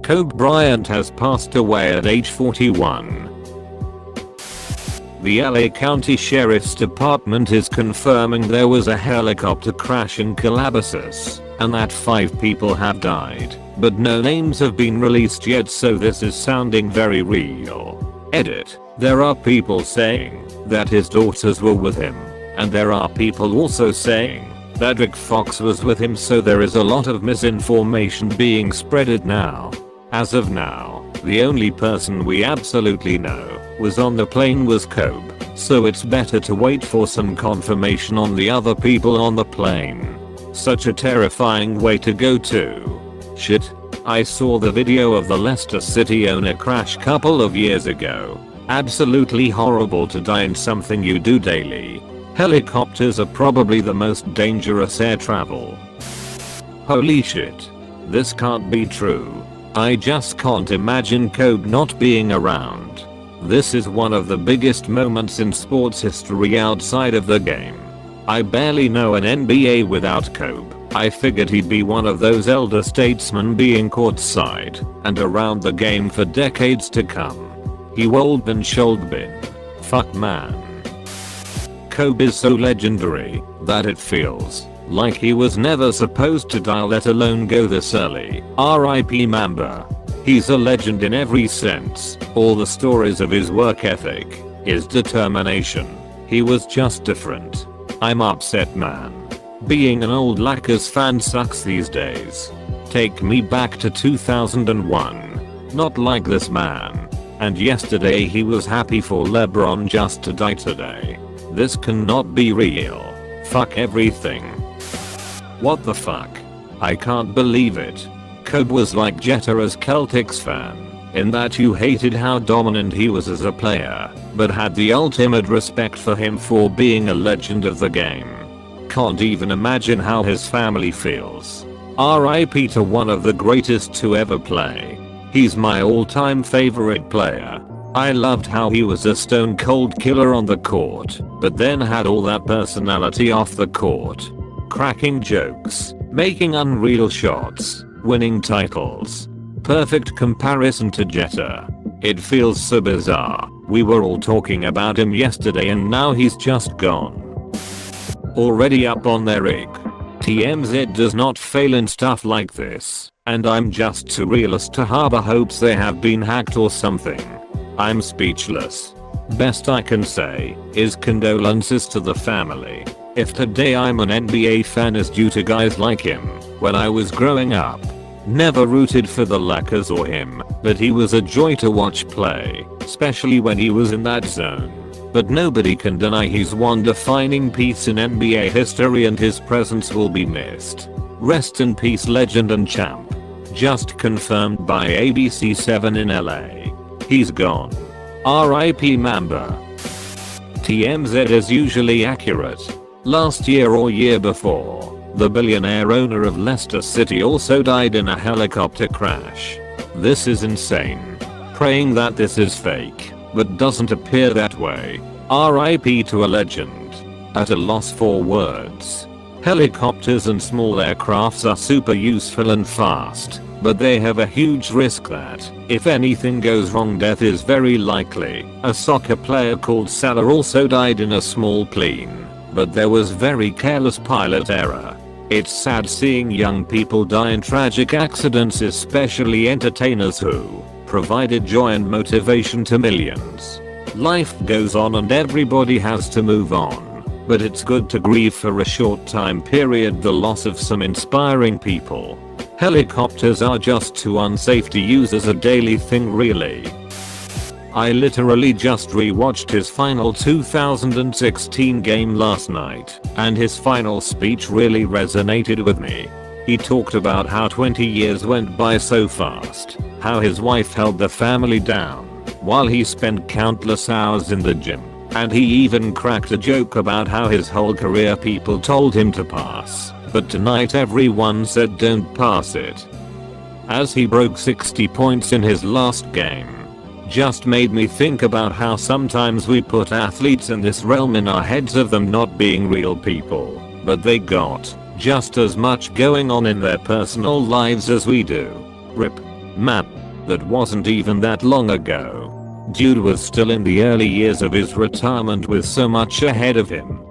Kobe Bryant has passed away at age 41. The LA County Sheriff's Department is confirming there was a helicopter crash in Calabasas and that 5 people have died, but no names have been released yet, so this is sounding very real. Edit. There are people saying that his daughters were with him, and there are people also saying that Rick Fox was with him, so there is a lot of misinformation being spreaded now. As of now, the only person we absolutely know was on the plane was Kobe, so it's better to wait for some confirmation on the other people on the plane. Such a terrifying way to go too. Shit. I saw the video of the Leicester City owner crash couple of years ago. Absolutely horrible to die in something you do daily. Helicopters are probably the most dangerous air travel. Holy shit. This can't be true. I just can't imagine Kobe not being around. This is one of the biggest moments in sports history outside of the game. I barely know an NBA without Kobe. I figured he'd be one of those elder statesmen being courtside and around the game for decades to come. He wold been should been. Fuck man. Kobe is so legendary that it feels like he was never supposed to die, let alone go this early. R.I.P. Mamba. He's a legend in every sense. All the stories of his work ethic, his determination. He was just different. I'm upset, man. Being an old Lakers fan sucks these days. Take me back to 2001. Not like this man. And yesterday he was happy for LeBron just to die today. This cannot be real. Fuck everything. What the fuck? I can't believe it. Kobe was like Jeter's Celtics fan, in that you hated how dominant he was as a player, but had the ultimate respect for him for being a legend of the game. Can't even imagine how his family feels. R.I.P. to one of the greatest to ever play. He's my all-time favorite player. I loved how he was a stone cold killer on the court, but then had all that personality off the court. Cracking jokes, making unreal shots, winning titles. Perfect comparison to Jeter. It feels so bizarre. We were all talking about him yesterday and now he's just gone. Already up on their rig. TMZ does not fail in stuff like this, and I'm just too realist to harbor hopes they have been hacked or something. I'm speechless. Best I can say is condolences to the family. If today I'm an NBA fan is due to guys like him. When I was growing up, never rooted for the Lakers or him, but he was a joy to watch play, especially when he was in that zone. But nobody can deny he's one defining piece in NBA history and his presence will be missed. Rest in peace, legend and champ. Just confirmed by ABC 7 in LA. He's gone. R.I.P. Mamba. TMZ is usually accurate. Last year or year before, the billionaire owner of Leicester City also died in a helicopter crash. This is insane. Praying that this is fake, but doesn't appear that way. R.I.P. to a legend. At a loss for words. Helicopters and small aircrafts are super useful and fast, but they have a huge risk that, if anything goes wrong, death is very likely. A soccer player called Salah also died in a small plane, but there was very careless pilot error. It's sad seeing young people die in tragic accidents, especially entertainers who provided joy and motivation to millions. Life goes on and everybody has to move on, but it's good to grieve for a short time period the loss of some inspiring people. Helicopters are just too unsafe to use as a daily thing, really. I literally just rewatched his final 2016 game last night, and his final speech really resonated with me. He talked about how 20 years went by so fast, how his wife held the family down, while he spent countless hours in the gym, and he even cracked a joke about how his whole career people told him to pass, but tonight everyone said don't pass it. As he broke 60 points in his last game. Just made me think about how sometimes we put athletes in this realm in our heads of them not being real people, but they got just as much going on in their personal lives as we do. RIP. Man, that wasn't even that long ago. Dude was still in the early years of his retirement with so much ahead of him.